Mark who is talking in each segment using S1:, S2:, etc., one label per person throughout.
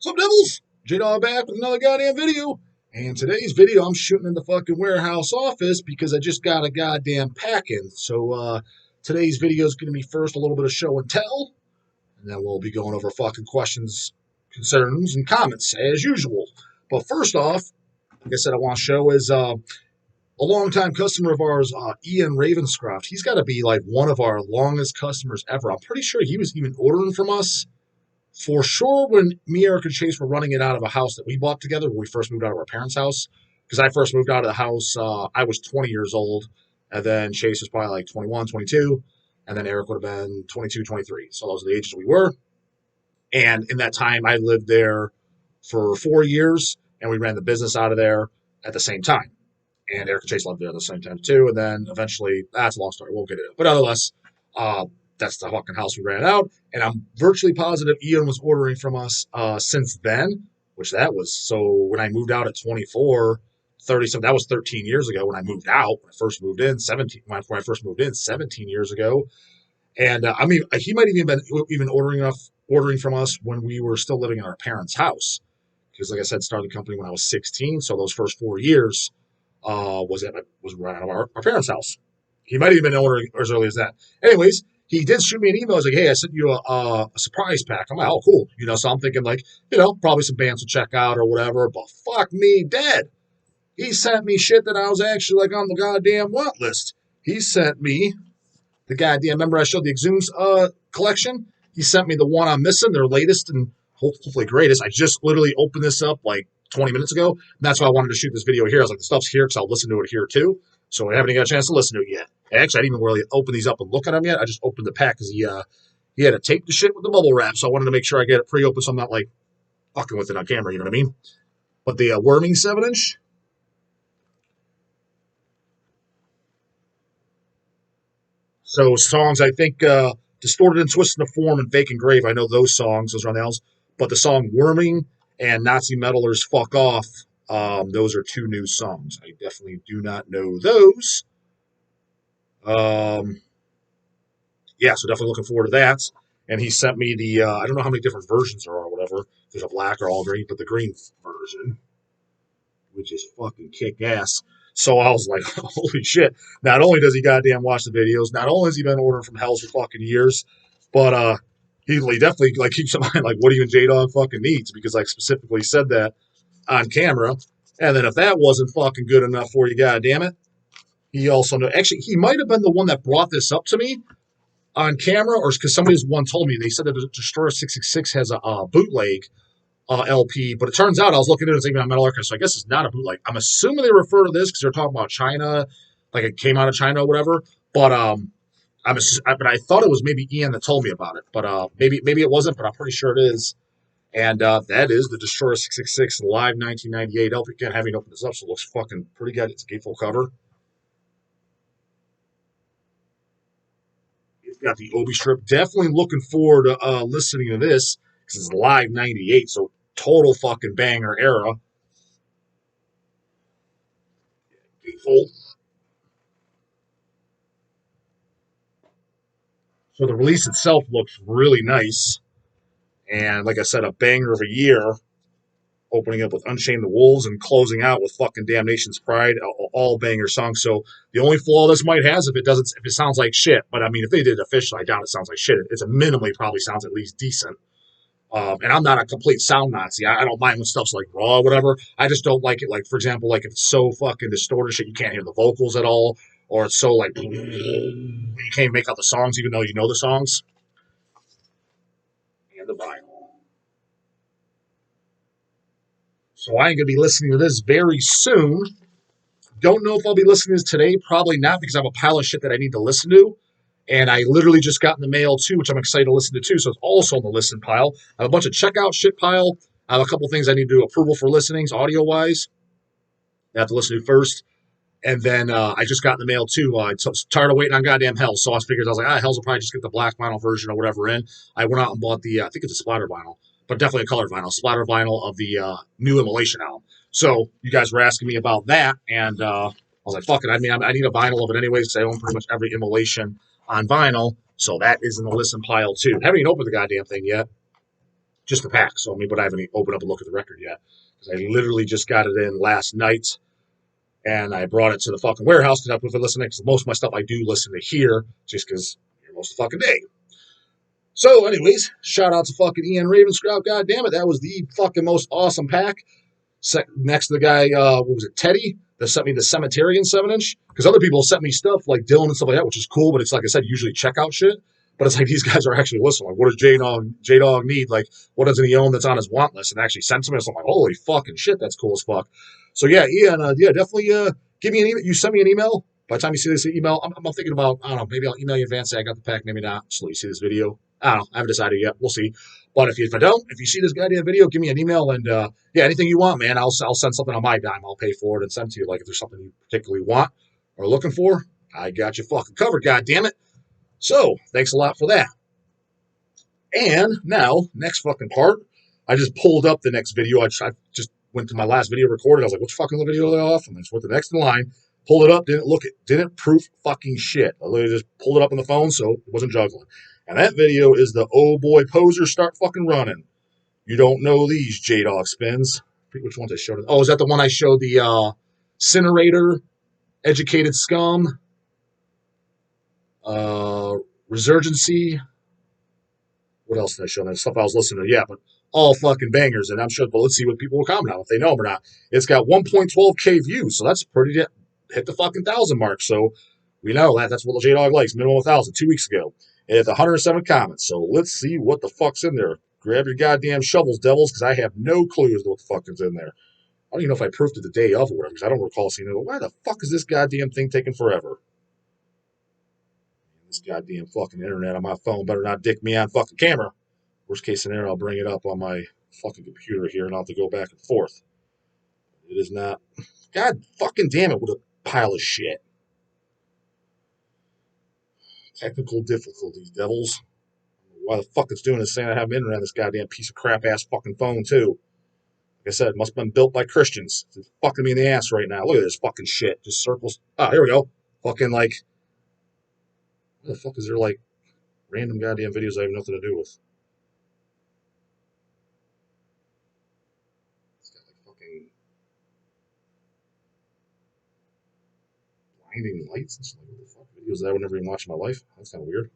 S1: What's up, devils? J-Dog back with another goddamn video. And today's video, I'm shooting in the fucking warehouse office because I just got a goddamn pack-in. So, today's video is going to be first a little bit of show and tell, and then we'll be going over fucking questions, concerns, and comments, as usual. But first off, like I said, I want to show is a longtime customer of ours, Ian Ravenscroft. He's got to be like one of our longest customers ever. I'm pretty sure he was even ordering from us for sure when me, Eric, and Chase were running it out of a house that we bought together when we first moved out of our parents' house. Because I first moved out of the house, I was 20 years old, and then Chase was probably like 21, 22, and then Eric would have been 22, 23. So those are the ages we were. And in that time, I lived there for 4 years, and we ran the business out of there at the same time. And Eric and Chase lived there at the same time, too. And then eventually, that's a long story. We'll get into it. But nonetheless, that's the fucking house we ran out. And I'm virtually positive Ian was ordering from us since then, which that was. So when I moved out at 24, 30, so that was 13 years ago when I moved out. When I first moved in, 17, when I first moved in, 17 years ago. And I mean, he might have even been ordering from us when we were still living in our parents' house. Because like I said, started the company when I was 16. So those first 4 years was right out of our parents' house. He might have even been ordering as early as that. Anyways, he did shoot me an email. He's like, hey, I sent you a surprise pack. I'm like, oh, cool. So I'm thinking like, probably some bands to check out or whatever. But fuck me dead. He sent me shit that I was actually like on the goddamn want list. He sent me the goddamn, remember I showed the Exhumes collection? He sent me the one I'm missing, their latest and hopefully greatest. I just literally opened this up like 20 minutes ago. And that's why I wanted to shoot this video here. I was like, the stuff's here because I'll listen to it here too. So I haven't even got a chance to listen to it yet. Actually, I didn't even really open these up and look at them yet. I just opened the pack because he had to tape the shit with the bubble wrap. So I wanted to make sure I get it pre-opened so I'm not like fucking with it on camera, you know what I mean? But the Worming 7-inch. So songs, I think, Distorted and Twisted in the Form and Fake and Grave. I know those songs. Those are on the albums. But the song Worming and Nazi Meddlers Fuck Off, those are two new songs. I definitely do not know those. Yeah, so definitely looking forward to that. And he sent me the, I don't know how many different versions there are or whatever. There's a black or all green, but the green version, which is fucking kick ass. So I was like, holy shit. Not only does he goddamn watch the videos, not only has he been ordering from Hells for fucking years, but he definitely like keeps in mind like what even J-Dog fucking needs, because like specifically said that on camera. And then if that wasn't fucking good enough for you, goddamn it, he also know. Actually, he might have been the one that brought this up to me on camera, or because somebody's one told me. They said that the Destroyer 666 has a bootleg LP, but it turns out I was looking at it, it's even on Metal Archive, so I guess it's not a bootleg. I'm assuming they refer to this because they're talking about China, like it came out of China or whatever. But but I thought it was maybe Ian that told me about it, but maybe it wasn't, but I'm pretty sure it is. And that is the Destroyer 666 live 1998 LP. Again, having opened this up, so it looks fucking pretty good. It's a gatefold cover. It's got the Obi strip. Definitely looking forward to listening to this because it's live 98, so total fucking banger era. Gatefold. So the release itself looks really nice. And like I said, a banger of a year. Opening up with Unchain the Wolves and closing out with fucking Damnation's Pride, all banger songs. So the only flaw this might have is if it sounds like shit. But I mean, if they did it officially, I doubt it sounds like shit. It's a minimally probably sounds at least decent. And I'm not a complete sound Nazi. I don't mind when stuff's like raw or whatever. I just don't like it. Like, for example, like if it's so fucking distorted shit, you can't hear the vocals at all. Or it's so like, you can't make out the songs even though you know the songs. And the vinyl. So I am going to be listening to this very soon. Don't know if I'll be listening to this today. Probably not, because I have a pile of shit that I need to listen to. And I literally just got in the mail, too, which I'm excited to listen to, too. So it's also on the listen pile. I have a bunch of checkout shit pile. I have a couple things I need to do approval for listenings, audio-wise. I have to listen to first. And then I just got in the mail, too. I was tired of waiting on goddamn Hells. So I was like, Hells will probably just get the black vinyl version or whatever in. I went out and bought the, I think it's a splatter vinyl, but definitely a colored vinyl, splatter vinyl of the new Immolation album. So you guys were asking me about that, and I was like, fuck it. I mean, I need a vinyl of it anyways, because I own pretty much every Immolation on vinyl. So that is in the listen pile, too. Haven't even opened the goddamn thing yet. just the pack. So, I mean, but I haven't opened up and looked at the record yet. Because I literally just got it in last night. And I brought it to the fucking warehouse to have with it listening. Because most of my stuff I do listen to here. Just because you're most of the fucking day. So, anyways, shout out to fucking Ian Ravenscrout. God damn it. That was the fucking most awesome pack. Next to the guy, what was it, Teddy, that sent me the Cemeterian 7-inch. Because other people sent me stuff like Dylan and stuff like that, which is cool, but it's like I said, usually checkout shit. But it's like these guys are actually listening. Like, what does J-Dog need? Like, what doesn't he own that's on his want list? And actually sent to me. So I'm like, holy fucking shit, that's cool as fuck. So yeah, Ian, definitely give me an email. You send me an email. By the time you see this email, I'm thinking about, I don't know, maybe I'll email you in advance, say I got the pack, maybe not. Just let you see this video. I don't know. I haven't decided yet. We'll see. But if I don't, if you see this goddamn video, give me an email and yeah, anything you want, man. I'll send something on my dime. I'll pay for it and send to you. Like if there's something you particularly want or looking for, I got you fucking covered. God damn it. So thanks a lot for that. And now, next fucking part. I just pulled up the next video. I just went to my last video recorded. I was like, which fucking video are they off? And I just went to the next in line. Pulled it up. Didn't proof fucking shit. I literally just pulled it up on the phone, so it wasn't juggling. And that video is the oh boy poser start fucking running. You don't know these J-Dog spins. Which ones I showed? Oh, is that the one I showed? The Incinerator, Educated Scum, Resurgency. What else did I show? That stuff I was listening to. Yeah, but all fucking bangers. And I'm sure, but let's see what people will comment on, if they know them or not. It's got 1.12K views, so that's pretty hit the fucking 1,000 mark. So we know that's what the J-Dog likes. Minimum 1,000 2 weeks ago. And it's 107 comments. So let's see what the fuck's in there. Grab your goddamn shovels, devils, because I have no clue as to what the fuck is in there. I don't even know if I proofed it the day of or whatever, because I don't recall seeing it. Why the fuck is this goddamn thing taking forever? This goddamn fucking internet on my phone better not dick me on fucking camera. Worst case scenario, I'll bring it up on my fucking computer here and I'll have to go back and forth. It is not. God fucking damn it, what a pile of shit. Technical difficulties, devils. Why the fuck it's doing is saying I have internet on this goddamn piece of crap ass fucking phone too. Like I said, it must have been built by Christians. It's fucking me in the ass right now. Look at this fucking shit. Just circles. Oh, here we go. Fucking like. What the fuck is there like random goddamn videos I have nothing to do with? It's got like fucking blinding lights and stuff. What the fuck videos that I would never even watch in my life? That's kind of weird.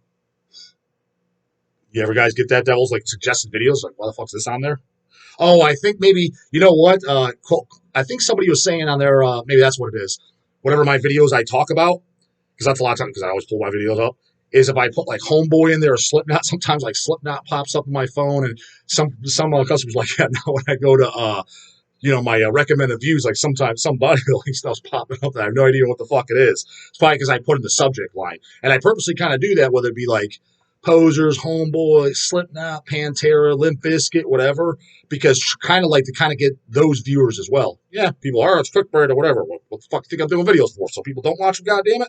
S1: You ever guys get that, devils? Like suggested videos? Like, why the fuck's this on there? Oh, I think maybe, you know what? I think somebody was saying on there, maybe that's what it is. Whatever my videos I talk about, because that's a lot of times, because I always pull my videos up, is if I put like Homeboy in there or Slipknot, sometimes like Slipknot pops up on my phone, and some customers like, yeah, now when I go to, my recommended views, like sometimes some bodybuilding stuff's popping up and I have no idea what the fuck it is. It's probably because I put in the subject line. And I purposely kind of do that, whether it be like Posers, Homeboy, Slipknot, Pantera, Limp Bizkit, whatever, because kind of like to kind of get those viewers as well. Yeah, people are, it's clickbait or whatever. What the fuck do you think I'm doing videos for? So people don't watch them, goddammit?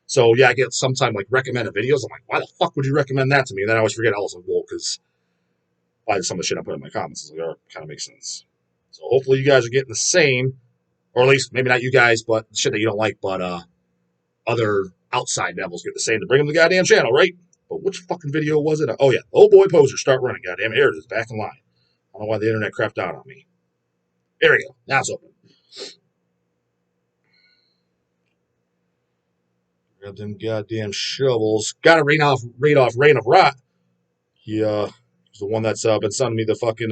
S1: So yeah, I get sometimes like recommended videos. I'm like, why the fuck would you recommend that to me? And then I always forget. I was like, well, because by some of the shit I put in my comments, it's like, oh, kind of makes sense. So hopefully you guys are getting the same, or at least maybe not you guys, but shit that you don't like, but other outside devils get the same to bring them to the goddamn channel, right? But which fucking video was it? Oh yeah, oh boy, poser, start running, goddamn, here it is, back in line. I don't know why the internet crapped out on me. There we go, now it's open. Grab them goddamn shovels. Got to read off Rain of Rot. He's the one that's been sending me the fucking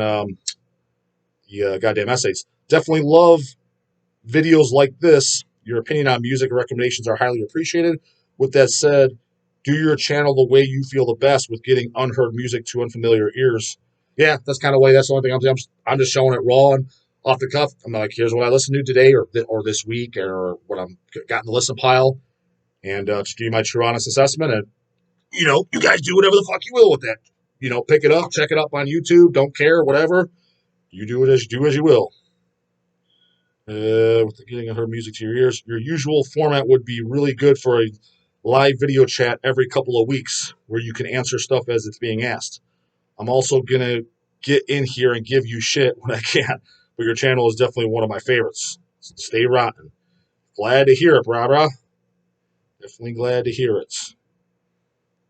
S1: goddamn essays. Definitely love videos like this. Your opinion on music and recommendations are highly appreciated. With that said, do your channel the way you feel the best with getting unheard music to unfamiliar ears. Yeah, that's kind of way. That's the only thing I'm doing. I'm just showing it raw and off the cuff. I'm like, here's what I listened to today or this week or what I'm got in the listen pile, and just give you my true honest assessment. And you guys do whatever the fuck you will with that. Pick it up, check it up on YouTube. Don't care, whatever. You do as you will. With getting her music to your ears, your usual format would be really good for a live video chat every couple of weeks where you can answer stuff as it's being asked. I'm also going to get in here and give you shit when I can, but your channel is definitely one of my favorites. So stay rotten. Glad to hear it, brah. Definitely glad to hear it. Let's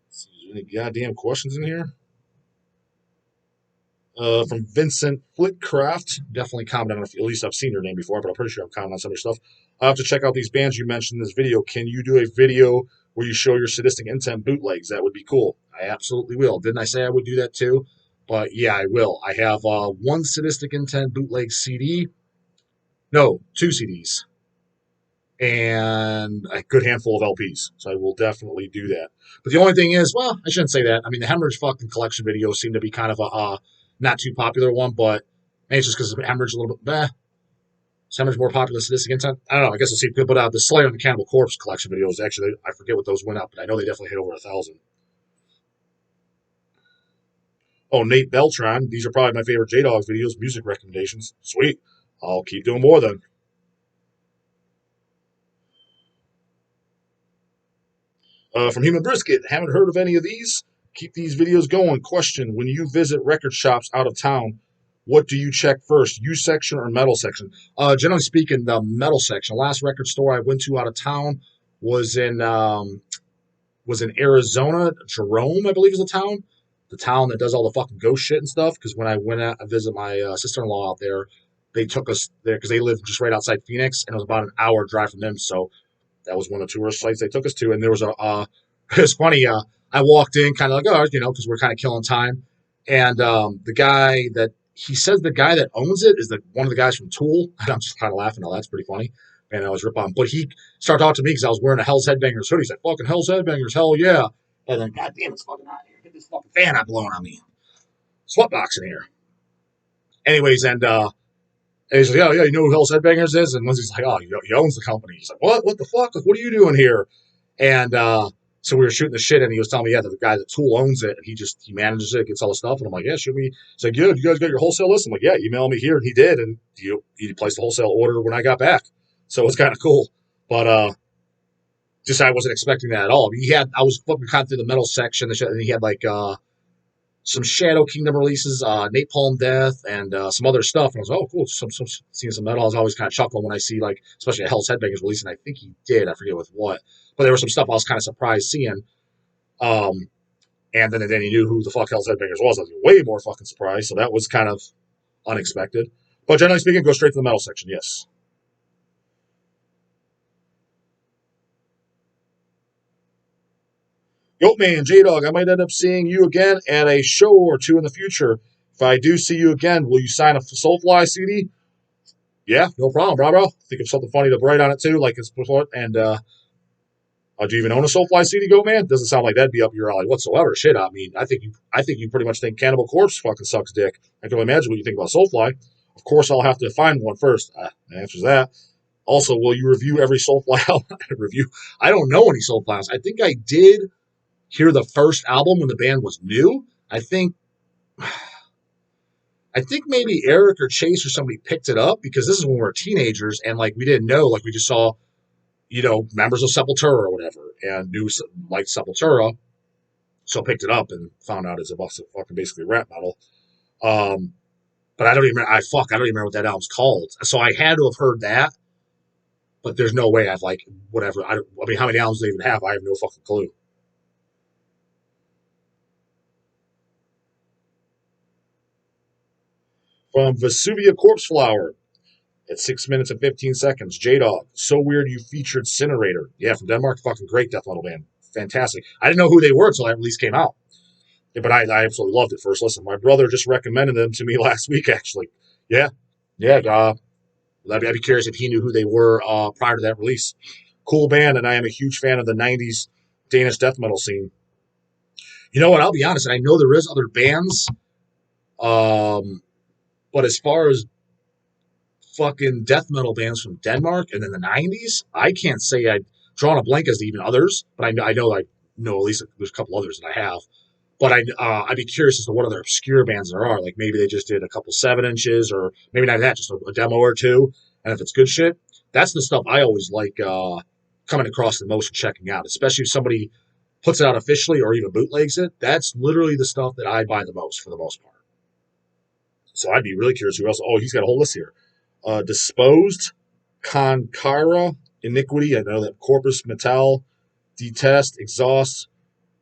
S1: see, is there any goddamn questions in here? From Vincent Flitcraft. Definitely commented on, at least I've seen your name before, but I'm pretty sure I've commented on some of your stuff. I'll have to check out these bands you mentioned in this video. Can you do a video where you show your sadistic intent bootlegs? That would be cool. I absolutely will. Didn't I say I would do that too? But yeah, I will. I have one sadistic intent bootleg CD. No, two CDs. And a good handful of LPs. So I will definitely do that. But the only thing is, well, I shouldn't say that. I mean, the Hemorrhage fucking collection videos seem to be kind of a not too popular one, but maybe it's just because Hemorrhage a little bit, is Hemorrhage more popular than Sadistic Intent? I don't know. I guess we'll see. But the Slayer and the Cannibal Corpse collection videos, actually, I forget what those went up, but I know they definitely hit over 1,000. Oh, Nate Beltran. These are probably my favorite J-Dogs videos, music recommendations. Sweet. I'll keep doing more then. From Human Brisket, haven't heard of any of these? Keep these videos going. Question: when you visit record shops out of town, what do you check first, used section or metal section? Generally speaking, the metal section. Last record store I went to out of town was in Arizona. Jerome, I believe, is the town. The town that does all the fucking ghost shit and stuff. Because when I went out to visit my sister-in-law out there, they took us there because they live just right outside Phoenix, and it was about an hour drive from them. So that was one of the tourist sites they took us to, and there was it was funny. I walked in kind of like, oh, because we're kind of killing time, and the guy that he says the guy that owns it is one of the guys from Tool, and I'm just kind of laughing. Oh, that's pretty funny, and I was rip on. But he started talking to me because I was wearing a Hell's Headbangers hoodie. He's like, fucking Hell's Headbangers, hell yeah! And then, God damn, it's fucking hot here. Get this fucking fan not blowing on me. Sweatbox in here. Anyways, and he's like, yeah, you know who Hell's Headbangers is? And Lindsay's like, oh, he owns the company. He's like, what? What the fuck? Like, what are you doing here? And so we were shooting the shit, and he was telling me, yeah, that the guy that Tool owns it, and he manages it, gets all the stuff. And I'm like, yeah, shoot me. He's like, yeah, you guys got your wholesale list? I'm like, yeah, email me here. And he did, and he placed the wholesale order when I got back. So it's kind of cool. But just I wasn't expecting that at all. I mean, I was flipping kind of through the metal section, and he had like some Shadow Kingdom releases, Napalm Death, and some other stuff. And I was like, oh, cool, seeing some metal. I was always kind of chuckling when I see, like, especially a Hell's Headbangers release, and I think he did. I forget with what. But there was some stuff I was kind of surprised seeing. And then he knew who the fuck Hell's Headbangers was. I was way more fucking surprised. So that was kind of unexpected. But generally speaking, go straight to the metal section, yes. Goatman, J-Dog, I might end up seeing you again at a show or two in the future. If I do see you again, will you sign a Soulfly CD? Yeah, no problem, bro. Think of something funny to write on it too, like it's before. And do you even own a Soulfly CD, Goatman? Doesn't sound like that'd be up your alley whatsoever. Shit, I mean, I think you pretty much think Cannibal Corpse fucking sucks dick. I can only imagine what you think about Soulfly. Of course, I'll have to find one first. The answer's that. Also, will you review every Soulfly review? I don't know any Soulflies. I think I did hear the first album when the band was new. I think maybe Eric or Chase or somebody picked it up because this is when we were teenagers and like we didn't know, like we just saw, members of Sepultura or whatever and knew like Sepultura, so picked it up and found out it's a fucking basically rap metal. But I don't even remember what that album's called. So I had to have heard that, but there's no way I've like whatever. I mean, how many albums do they even have? I have no fucking clue. From Vesuvia Corpse Flower at 6 minutes and 15 seconds. J-Dog, so weird you featured Cinerator. Yeah, from Denmark, fucking great death metal band. Fantastic. I didn't know who they were until that release came out. Yeah, but I absolutely loved it first listen. My brother just recommended them to me last week, actually. Yeah. Yeah. I'd be curious if he knew who they were prior to that release. Cool band, and I am a huge fan of the 90s Danish death metal scene. You know what? I'll be honest, and I know there is other bands, but as far as fucking death metal bands from Denmark and in the 90s, I can't say I'd drawn a blank as to even others, but I know at least there's a couple others that I have. But I'd be curious as to what other obscure bands there are. Like maybe they just did a couple 7-inches, or maybe not that, just a demo or two. And if it's good shit, that's the stuff I always like coming across the most and checking out, especially if somebody puts it out officially or even bootlegs it. That's literally the stuff that I buy the most for the most part. So I'd be really curious who else. Oh, he's got a whole list here. Disposed, Concara, Iniquity, I know that, Corpus Metal, Detest, Exhaust,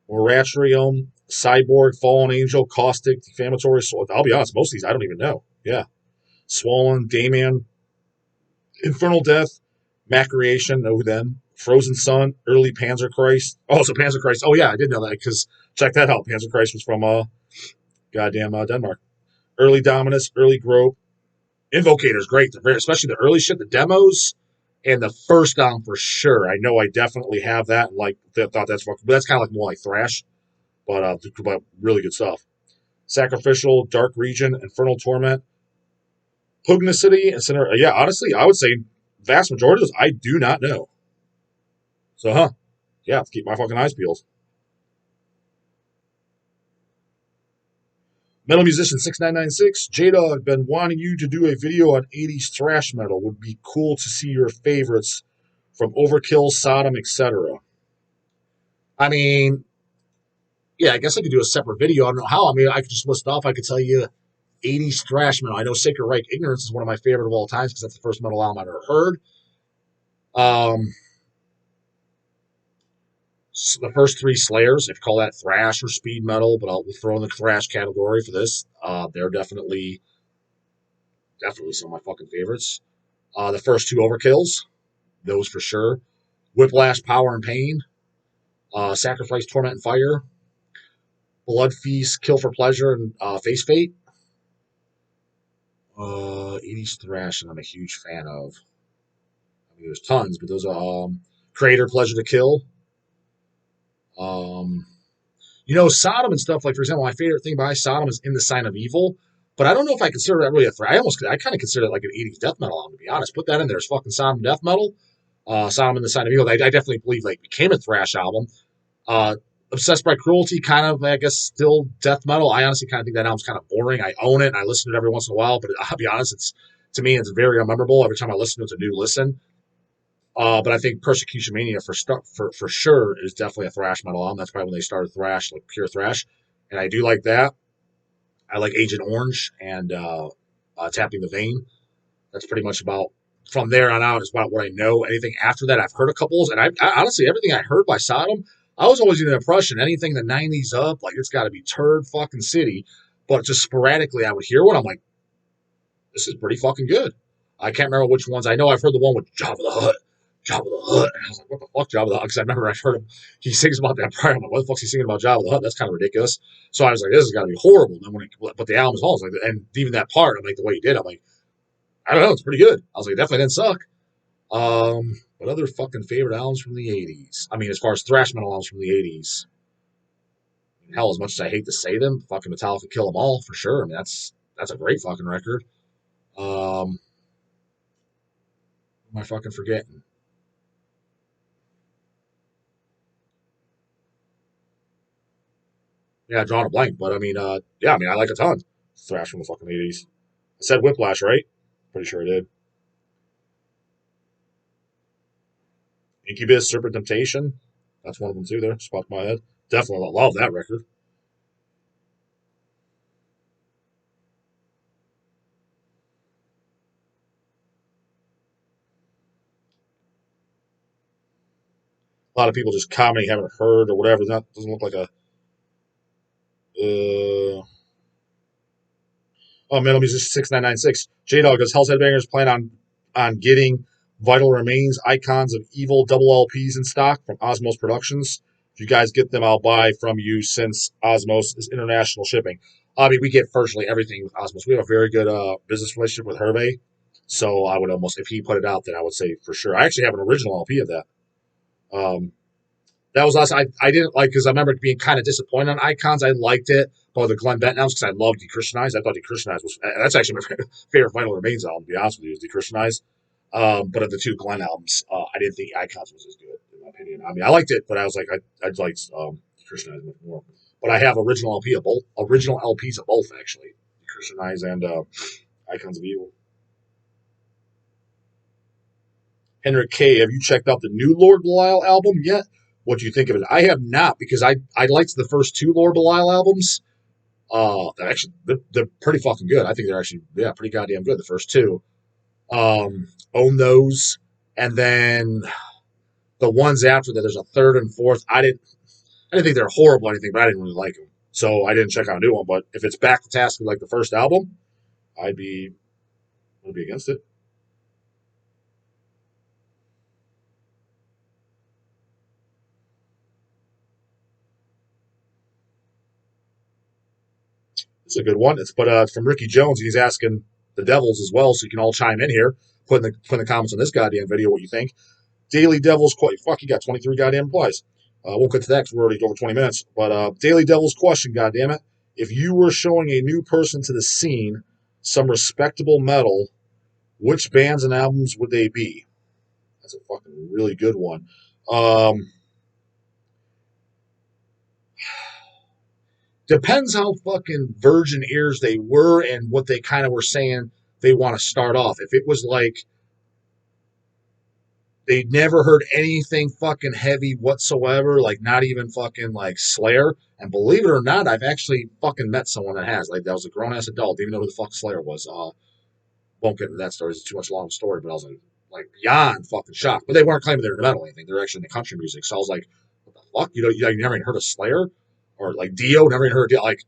S1: Moratorium, Cyborg, Fallen Angel, Caustic, Defamatory. So I'll be honest, most of these I don't even know. Yeah. Swollen, Dayman, Infernal Death, Macreation, know them. Frozen Sun, early Panzer Christ. Oh, so Panzer Christ. Oh, yeah, I did know that because check that out. Panzer Christ was from Denmark. Early Dominus, early Grope. Invocator's great, especially the early shit, the demos, and the first dom for sure. I know I definitely have that. And like, thought that's fucking, but that's kind of like more like thrash, but really good stuff. Sacrificial, Dark Region, Infernal Torment, Pugnacity, and Center. Yeah, honestly, I would say vast majority of those I do not know. So, yeah, let's keep my fucking eyes peeled. Metal Musician 6996, J-Dog, been wanting you to do a video on 80s thrash metal. Would be cool to see your favorites from Overkill, Sodom, etc. I mean, yeah, I guess I could do a separate video. I don't know how. I mean, I could just list off. I could tell you 80s thrash metal. I know Sacred Reich Ignorance is one of my favorite of all times because that's the first metal album I've ever heard. The first three Slayers, if you call that thrash or speed metal, but I'll throw in the thrash category for this. They're definitely some of my fucking favorites. The first two Overkills, those for sure. Whiplash, Power and Pain. Sacrifice, Torment and Fire. Blood Feast, Kill for Pleasure, and Face Fate. 80s thrash, and I'm a huge fan of. I mean, there's tons, but those are Creator, Pleasure to Kill. Sodom and stuff, like, for example, my favorite thing by Sodom is In the Sign of Evil, but I don't know if I consider that really a thrash. I kind of consider it like an 80s death metal album, to be honest. Put that in there. It's fucking Sodom death metal. Sodom and the Sign of Evil, I definitely believe, like, became a thrash album. Obsessed by Cruelty, kind of, I guess, still death metal. I honestly kind of think that album's kind of boring. I own it, and I listen to it every once in a while, but I'll be honest, to me, it's very unmemorable. Every time I listen to it, it's a new listen. But I think Persecution Mania for sure is definitely a thrash metal album. That's probably when they started thrash, like pure thrash, and I do like that. I like Agent Orange and Tapping the Vein. That's pretty much about from there on out is about what I know. Anything after that, I've heard a couple, and I honestly everything I heard by Sodom, I was always in the impression anything the '90s up, like it's got to be turd fucking city. But just sporadically, I would hear one. I'm like, this is pretty fucking good. I can't remember which ones. I know I've heard the one with Jabba the Hutt. Jabba the Hutt. And I was like, what the fuck, Jabba the Hutt? Because I remember I've heard him. He sings about that prior. I'm like, what the fuck's he singing about Jabba the Hutt? That's kind of ridiculous. So I was like, this has got to be horrible. And then but the album as well, I was like, and even that part, I'm like, the way he did, I'm like, I don't know, it's pretty good. I was like, it definitely didn't suck. What other fucking favorite albums from the 80s? I mean, as far as thrash metal albums from the 80s, hell, as much as I hate to say them, fucking Metallica Kill 'Em All for sure. I mean, that's a great fucking record. What am I fucking forgetting? Yeah, drawing a blank, but I mean, yeah, I mean, I like a ton. Thrash from the fucking 80s. I said Whiplash, right? Pretty sure I did. Incubus, Serpent Temptation. That's one of them too. There, just popped in my head. Definitely love that record. A lot of people just commenting haven't heard or whatever. That doesn't look like a. Metal Music 6996. J Dog does Hell's Headbangers plan on getting Vital Remains Icons of Evil double LPs in stock from Osmos Productions. If you guys get them, I'll buy from you since Osmos is international shipping. I mean, we get virtually everything with Osmos. We have a very good business relationship with Hervé. So I would almost, if he put it out, then I would say for sure. I actually have an original LP of that. Um, that was last. I didn't like because I remember being kind of disappointed on Icons. I liked it, but the Glenn Benton albums because I love Decristianize. I thought Decristianize was that's actually my favorite Vital Remains album. To be honest with you, is Decristianize. But of the two Glenn albums, I didn't think Icons was as good in my opinion. I mean, I liked it, but I was like, I'd like Decristianize much more. But I have original original LPs of both actually, Decristianize and Icons of Evil. Henrik K, have you checked out the new Lord Belial album yet? What do you think of it? I have not because I liked the first two Lord Belial albums. They're pretty fucking good. I think they're actually pretty goddamn good. The first two, own those, and then the ones after that. There's a third and fourth. I didn't think they're horrible or anything, but I didn't really like them. So I didn't check out a new one. But if it's back to task like the first album, I'd be against it. It's a good one. It's from Ricky Jones. He's asking the Devils as well, so you can all chime in here. Put in the comments on this goddamn video what you think. Daily Devils, fuck, you got 23 goddamn replies. Won't get to that because we're already over 20 minutes. But Daily Devils question, goddamn it. If you were showing a new person to the scene some respectable metal, which bands and albums would they be? That's a fucking really good one. Depends how fucking virgin ears they were and what they kind of were saying they want to start off. If it was like they never heard anything fucking heavy whatsoever, like not even fucking like Slayer. And believe it or not, I've actually fucking met someone that has. Like that was a grown ass adult, didn't even know who the fuck Slayer was. Won't get into that story; it's too much long story. But I was like beyond fucking shocked. But they weren't claiming they were in the metal or anything; they're actually in the country music. So I was like, what the fuck? You never even heard of Slayer or like Dio? Never even heard of Dio? Like,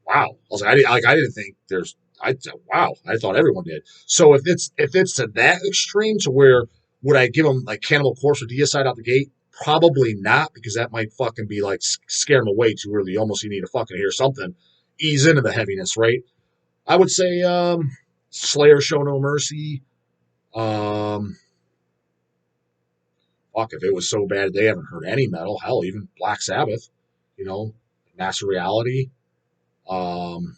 S1: wow. I was like, I didn't think there's. Wow. I thought everyone did. So if it's to that extreme to where would I give them like Cannibal Corpse or Deicide out the gate? Probably not, because that might fucking be like scare them away too early. Almost you need to fucking hear something, ease into the heaviness, right? I would say Slayer, Show No Mercy. Um, Fuck, if it was so bad they haven't heard any metal, hell, even Black Sabbath, you know, Master Reality. Um,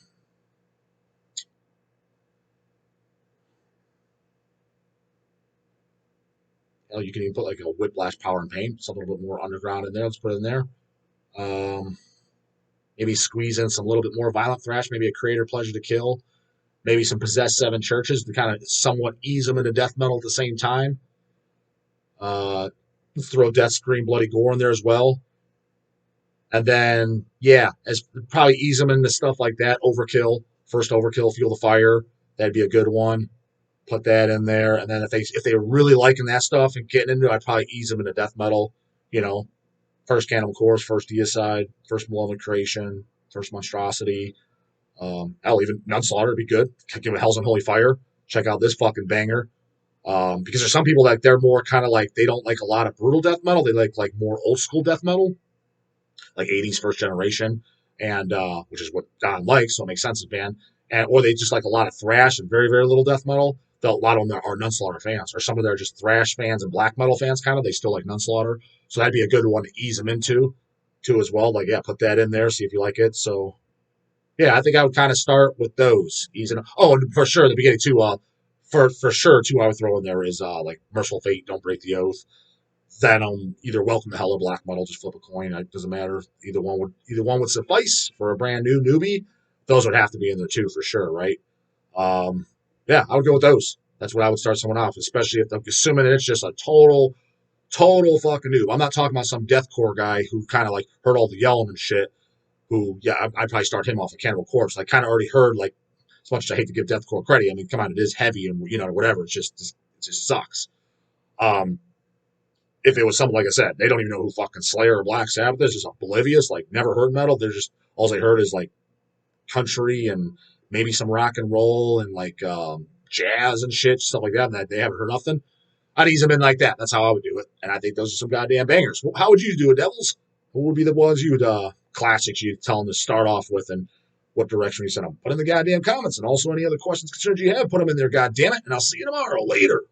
S1: Hell, you can even put like a Whiplash, Power and Pain, something a little bit more underground in there. Let's put it in there. Um, Maybe squeeze in some little bit more violent thrash, maybe a Creator Pleasure to Kill, maybe some Possessed Seven Churches to kind of somewhat ease them into death metal at the same time. Uh, Throw Death Scream, Bloody Gore in there as well. And then, yeah, as probably ease them into stuff like that. Overkill, first Overkill, Fuel the Fire. That'd be a good one. Put that in there. And then if they were really liking that stuff and getting into it, I'd probably ease them into death metal. You know, first Cannibal Corpse, first Deicide, first Malevolent Creation, first Monstrosity. Hell, even Nunslaughter would be good. Give it Hell's Unholy Fire. Check out this fucking banger. Because there's some people that they're more kind of like they don't like a lot of brutal death metal. They like more old school death metal, like 80s first generation, and which is what Don likes, so it makes sense to band. And or they just like a lot of thrash and very very little death metal. A lot of them are Nunslaughter fans, or some of them are just thrash fans and black metal fans. Kind of, they still like Nunslaughter, so that'd be a good one to ease them into, too as well. Like yeah, put that in there, see if you like it. So yeah, I think I would kind of start with those easing. Oh, and for sure, the beginning too. For sure, too, I would throw in there is like Merciful Fate, Don't Break the Oath. Then either Welcome to Hell or Black Metal, just flip a coin. It doesn't matter. Either one would suffice for a brand new newbie. Those would have to be in there too for sure, right? Um, yeah, I would go with those. That's what I would start someone off, especially if I'm assuming that it's just a total fucking noob. I'm not talking about some deathcore guy who kind of like heard all the yelling and shit. Who, yeah, I'd probably start him off a Cannibal Corpse. I kind of already heard like, as much as I hate to give deathcore credit, I mean, come on, it is heavy and whatever. It just sucks. Um, if it was something like I said, they don't even know who fucking Slayer or Black Sabbath is, just oblivious, like never heard metal. They're just all they heard is like country and maybe some rock and roll and like jazz and shit, stuff like that. And they haven't heard nothing. I'd ease them in like that. That's how I would do it. And I think those are some goddamn bangers. How would you do it, Devils? What would be the ones you'd classics you'd tell them to start off with, and what direction you send them? Put in the goddamn comments, and also any other questions, concerns you have, put them in there, goddamn it. And I'll see you tomorrow. Later.